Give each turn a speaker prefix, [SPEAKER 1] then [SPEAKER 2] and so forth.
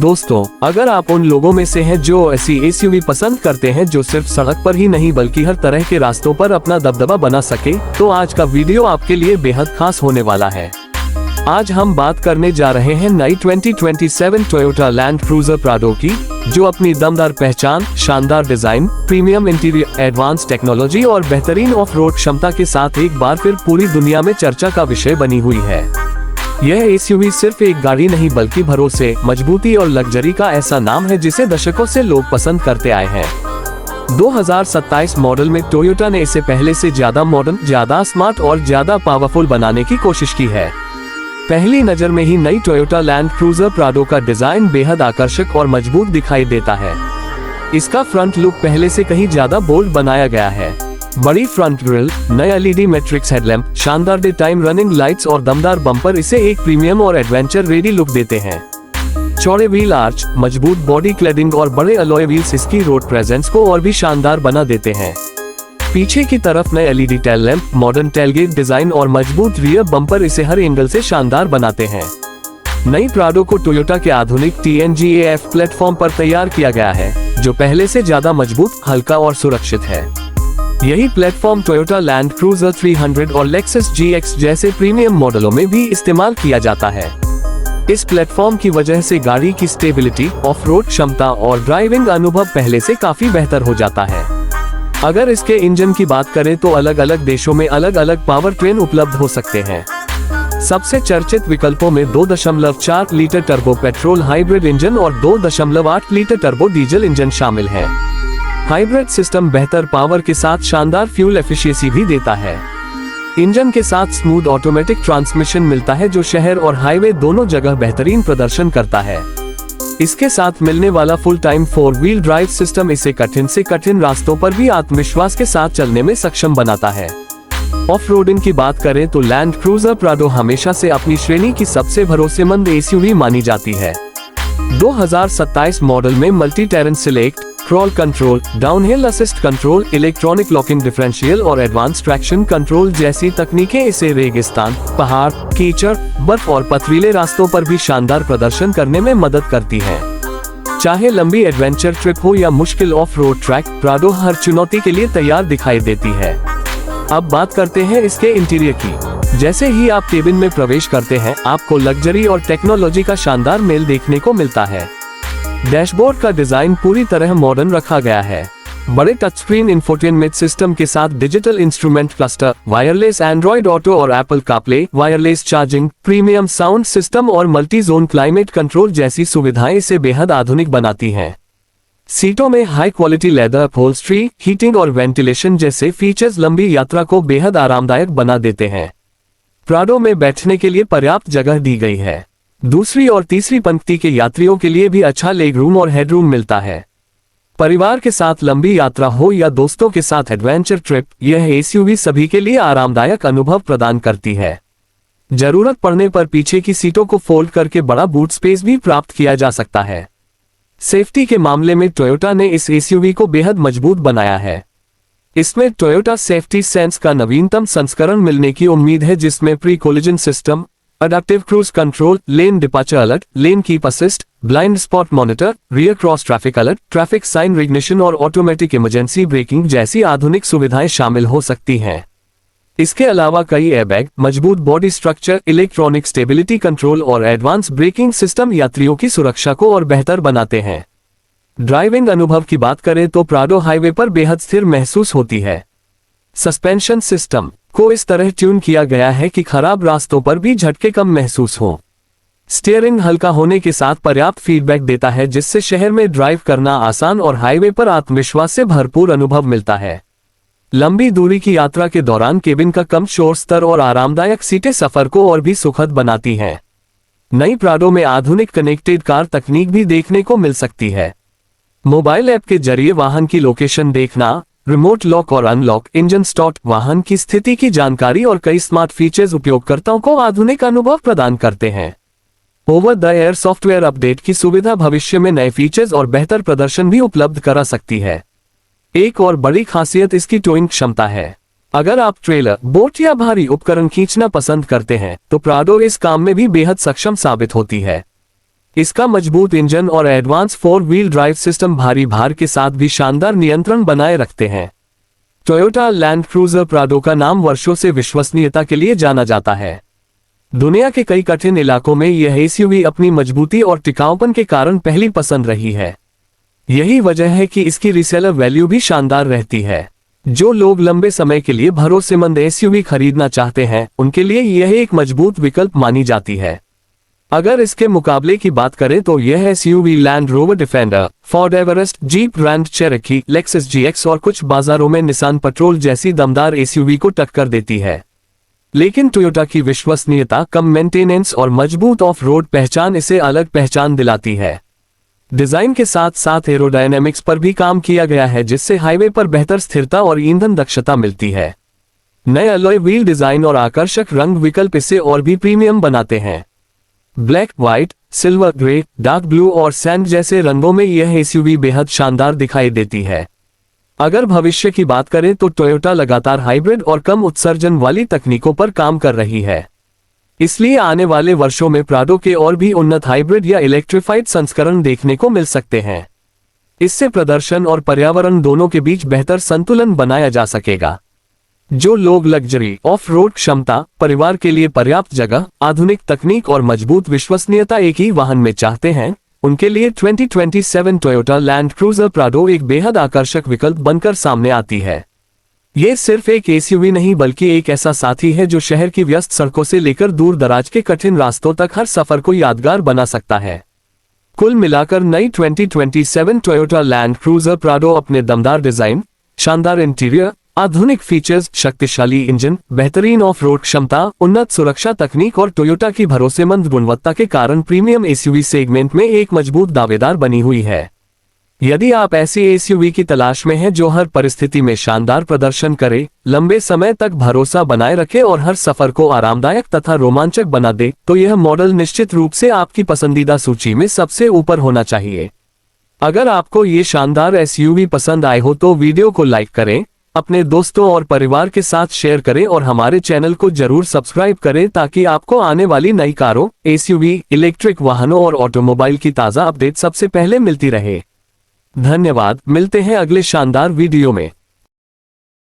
[SPEAKER 1] दोस्तों, अगर आप उन लोगों में से हैं जो ऐसी एसयूवी पसंद करते हैं जो सिर्फ सड़क पर ही नहीं बल्कि हर तरह के रास्तों पर अपना दबदबा बना सके, तो आज का वीडियो आपके लिए बेहद खास होने वाला है। आज हम बात करने जा रहे हैं नई 2027 टोयोटा लैंड क्रूजर प्राडो की, जो अपनी दमदार पहचान, शानदार design, premium interior, advance technology और बेहतरीन ऑफ रोड क्षमता के साथ एक बार फिर पूरी दुनिया में चर्चा का विषय बनी हुई है। यह एसयूवी सिर्फ एक गाड़ी नहीं बल्कि भरोसे, मजबूती और लग्जरी का ऐसा नाम है जिसे दशकों से लोग पसंद करते आए हैं। 2027 मॉडल में टोयोटा ने इसे पहले से ज्यादा मॉडर्न, ज्यादा स्मार्ट और ज्यादा पावरफुल बनाने की कोशिश की है। पहली नजर में ही नई टोयोटा लैंड क्रूजर प्राडो का डिजाइन बेहद आकर्षक और मजबूत दिखाई देता है। इसका फ्रंट लुक पहले से कहीं ज्यादा बोल्ड बनाया गया है। बड़ी फ्रंट ग्रिल, नए एलईडी मैट्रिक्स हेडलैम्प, शानदार डे टाइम रनिंग लाइट्स और दमदार बम्पर इसे एक प्रीमियम और एडवेंचर रेडी लुक देते हैं। चौड़े व्हील आर्च, मजबूत बॉडी क्लैडिंग और बड़े अलॉय व्हील्स इसकी रोड प्रेजेंस को और भी शानदार बना देते हैं। पीछे की तरफ नए LED tail lamp, modern tailgate design और मजबूत रियर बम्पर इसे हर एंगल से शानदार बनाते हैं। नई प्राडो को टोयोटा के आधुनिक TNGA-F प्लेटफॉर्म पर तैयार किया गया है, जो पहले से ज्यादा मजबूत, हल्का और सुरक्षित है। यही प्लेटफॉर्म टोयोटा लैंड क्रूजर 300 और लेक्सस GX जैसे प्रीमियम मॉडलों में भी इस्तेमाल किया जाता है। इस प्लेटफॉर्म की वजह से गाड़ी की स्टेबिलिटी, ऑफ रोड क्षमता और ड्राइविंग अनुभव पहले से काफी बेहतर हो जाता है। अगर इसके इंजन की बात करें तो अलग अलग देशों में अलग अलग पावर ट्रेन उपलब्ध हो सकते हैं। सबसे चर्चित विकल्पों में 2.4 litre turbo petrol hybrid engine और 2.8 लीटर टर्बो डीजल इंजन शामिल है। हाइब्रिड सिस्टम बेहतर पावर के साथ शानदार फ्यूल एफिशिएंसी भी देता है। इंजन के साथ स्मूथ ऑटोमेटिक ट्रांसमिशन मिलता है जो शहर और हाईवे दोनों जगह बेहतरीन प्रदर्शन करता है। इसके साथ मिलने वाला full time 4 wheel drive system इसे कठिन से कठिन रास्तों पर भी आत्मविश्वास के साथ चलने में सक्षम बनाता है। ऑफ रोडिंग की बात करें तो लैंड क्रूजर प्राडो हमेशा से अपनी श्रेणी की सबसे भरोसेमंद एसयूवी मानी जाती है। 2027 मॉडल में multi terrain select, crawl control, downhill assist control, electronic locking differential और एडवांस ट्रैक्शन कंट्रोल जैसी तकनीकें इसे रेगिस्तान, पहाड़, कीचड़, बर्फ और पथरीले रास्तों पर भी शानदार प्रदर्शन करने में मदद करती हैं। चाहे लंबी एडवेंचर ट्रिप हो या मुश्किल ऑफ रोड ट्रैक, प्राडो हर चुनौती के लिए तैयार दिखाई देती है। अब बात करते हैं इसके इंटीरियर की। जैसे ही आप केबिन में प्रवेश करते हैं, आपको लग्जरी और टेक्नोलॉजी का शानदार मेल देखने को मिलता है। डैशबोर्ड का डिजाइन पूरी तरह मॉडर्न रखा गया है। बड़े टच स्क्रीन इंफोटेनमेंट सिस्टम के साथ digital instrument cluster, wireless Android auto और Apple CarPlay, wireless charging, premium sound system और मल्टी जोन क्लाइमेट कंट्रोल जैसी सुविधाएं इसे बेहद आधुनिक बनाती हैं। सीटों में high quality leather upholstery, heating और वेंटिलेशन जैसे फीचर्स लंबी यात्रा को बेहद आरामदायक बना देते हैं। प्राडो में बैठने के लिए पर्याप्त जगह दी गई है। दूसरी और तीसरी पंक्ति के यात्रियों के लिए भी अच्छा लेग रूम और हेडरूम मिलता है। परिवार के साथ लंबी यात्रा हो या दोस्तों के साथ एडवेंचर ट्रिप, यह एसयूवी सभी के लिए आरामदायक अनुभव प्रदान करती है। जरूरत पड़ने पर पीछे की सीटों को फोल्ड करके बड़ा बूट स्पेस भी प्राप्त किया जा सकता है। सेफ्टी के मामले में टोयोटा ने इस एसयूवी को बेहद मजबूत बनाया है। इसमें टोयोटा सेफ्टी सेंस का नवीनतम संस्करण मिलने की उम्मीद है, जिसमें pre collision system, adaptive cruise control, lane departure alert, lane keep assist, blind spot monitor, rear cross traffic alert, traffic sign recognition और ऑटोमेटिक इमरजेंसी ब्रेकिंग जैसी आधुनिक सुविधाएं शामिल हो सकती हैं। इसके अलावा कई एयरबैग, मजबूत body structure, electronic stability control और एडवांस ब्रेकिंग सिस्टम यात्रियों की सुरक्षा को और बेहतर बनाते हैं। ड्राइविंग अनुभव की बात करें तो प्राडो हाईवे पर बेहद स्थिर महसूस होती है। सस्पेंशन सिस्टम को इस तरह ट्यून किया गया है कि खराब रास्तों पर भी झटके कम महसूस हो। स्टीयरिंग हल्का होने के साथ पर्याप्त फीडबैक देता है, जिससे शहर में ड्राइव करना आसान और हाईवे पर आत्मविश्वास से भरपूर अनुभव मिलता है। लंबी दूरी की यात्रा के दौरान केबिन का कम शोर स्तर और आरामदायक सीटें सफर को और भी सुखद बनाती हैं। नई प्राडो में आधुनिक कनेक्टेड कार तकनीक भी देखने को मिल सकती है। मोबाइल ऐप के जरिए वाहन की लोकेशन देखना, रिमोट लॉक और अनलॉक, इंजन स्टार्ट, वाहन की स्थिति की जानकारी और कई स्मार्ट फीचर्स उपयोगकर्ताओं को आधुनिक अनुभव प्रदान करते हैं। Over the air software update की सुविधा भविष्य में नए फीचर्स और बेहतर प्रदर्शन भी उपलब्ध करा सकती है। एक और बड़ी खासियत इसकी टोइंग क्षमता है। अगर आप ट्रेलर, बोट या भारी उपकरण खींचना पसंद करते हैं तो प्राडो इस काम में भी बेहद सक्षम साबित होती है। इसका मजबूत इंजन और एडवांस 4 व्हील ड्राइव सिस्टम भारी भार के साथ भी शानदार नियंत्रण बनाए रखते हैं। टोयोटा लैंड क्रूजर प्राडो का नाम वर्षों से विश्वसनीयता के लिए जाना जाता है। दुनिया के कई कठिन इलाकों में यह एसयूवी अपनी मजबूती और टिकाऊपन के कारण पहली पसंद रही है। यही वजह है कि इसकी रीसेलर वैल्यू भी शानदार रहती है। जो लोग लंबे समय के लिए भरोसेमंद एसयूवी खरीदना चाहते हैं, उनके लिए यह एक मजबूत विकल्प मानी जाती है। अगर इसके मुकाबले की बात करें तो यह SUV land rover defender, Ford Everest, jeep grand Cherokee, Lexus GX और कुछ बाजारों में निसान पेट्रोल जैसी दमदार एसयूवी को टक्कर देती है। लेकिन टोयोटा की विश्वसनीयता, कम मेंटेनेंस और मजबूत ऑफ रोड पहचान इसे अलग पहचान दिलाती है। डिजाइन के साथ साथ एरोडायनेमिक्स पर भी काम किया गया है, जिससे हाईवे पर बेहतर स्थिरता और ईंधन दक्षता मिलती है। नए अलॉय व्हील डिजाइन और आकर्षक रंग विकल्प इसे और भी प्रीमियम बनाते हैं। Black, white, silver grey, dark blue और सैंड जैसे रंगों में यह एसयूवी बेहद शानदार दिखाई देती है। अगर भविष्य की बात करें तो टोयोटा लगातार हाइब्रिड और कम उत्सर्जन वाली तकनीकों पर काम कर रही है। इसलिए आने वाले वर्षों में प्राडो के और भी उन्नत हाइब्रिड या इलेक्ट्रिफाइड संस्करण देखने को मिल सकते हैं। इससे प्रदर्शन और पर्यावरण दोनों के बीच बेहतर संतुलन बनाया जा सकेगा। जो लोग लग्जरी, ऑफ रोड क्षमता, परिवार के लिए पर्याप्त जगह, आधुनिक तकनीक और मजबूत विश्वसनीयता एक ही वाहन में चाहते हैं, उनके लिए 2027 टोयोटा लैंड क्रूजर प्राडो एक बेहद आकर्षक विकल्प बनकर सामने आती है। ये सिर्फ एक एसयूवी नहीं बल्कि एक ऐसा साथी है जो शहर की व्यस्त सड़कों से लेकर दूर दराज के कठिन रास्तों तक हर सफर को यादगार बना सकता है। कुल मिलाकर नई 2027 टोयोटा लैंड क्रूजर प्राडो अपने दमदार डिजाइन, शानदार इंटीरियर, आधुनिक फीचर्स, शक्तिशाली इंजन, बेहतरीन ऑफ रोड क्षमता, उन्नत सुरक्षा तकनीक और टोयोटा की भरोसेमंद गुणवत्ता के कारण प्रीमियम एसयूवी सेगमेंट में एक मजबूत दावेदार बनी हुई है। यदि आप ऐसी एसयूवी की तलाश में हैं जो हर परिस्थिति में शानदार प्रदर्शन करे, लंबे समय तक भरोसा बनाए रखे और हर सफर को आरामदायक तथा रोमांचक बना दे, तो यह मॉडल निश्चित रूप से आपकी पसंदीदा सूची में सबसे ऊपर होना चाहिए। अगर आपको ये शानदार एसयूवी पसंद आए हो तो वीडियो को लाइक करें, अपने दोस्तों और परिवार के साथ शेयर करें और हमारे चैनल को जरूर सब्सक्राइब करें ताकि आपको आने वाली नई कारों, एसयूवी, इलेक्ट्रिक वाहनों और ऑटोमोबाइल की ताज़ा अपडेट सबसे पहले मिलती रहे। धन्यवाद, मिलते हैं अगले शानदार वीडियो में।